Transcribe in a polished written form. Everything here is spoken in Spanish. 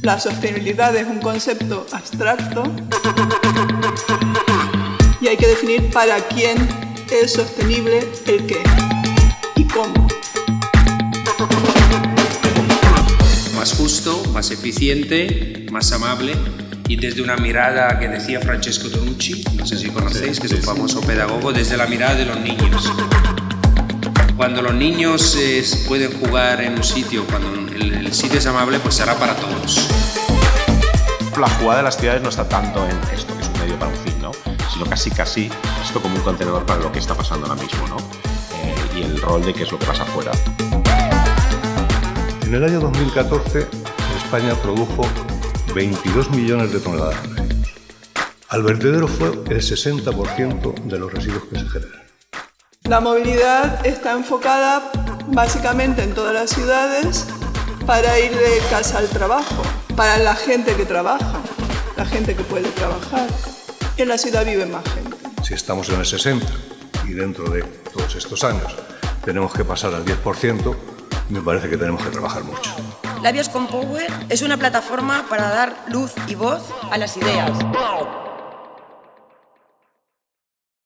La sostenibilidad es un concepto abstracto y hay que definir para quién es sostenible el qué y cómo. Más justo, más eficiente, más amable y desde una mirada que decía Francesco Tonucci, no sé si conocéis, que es un famoso pedagogo, desde la mirada de los niños. Cuando los niños pueden jugar en un sitio, cuando el sitio es amable, pues será para todos. La jugada de las ciudades no está tanto en esto, que es un medio para un fin, ¿no? Sino casi esto como un contenedor para lo que está pasando ahora mismo, ¿no? Y el rol de qué es lo que pasa afuera. En el año 2014, España produjo 22 millones de toneladas de residuos. Al vertedero fue el 60% de los residuos que se generan. La movilidad está enfocada básicamente en todas las ciudades para ir de casa al trabajo, para la gente que trabaja, la gente que puede trabajar. En la ciudad vive más gente. Si estamos en el 60% y dentro de todos estos años tenemos que pasar al 10%, me parece que tenemos que trabajar mucho. Labios con Power es una plataforma para dar luz y voz a las ideas.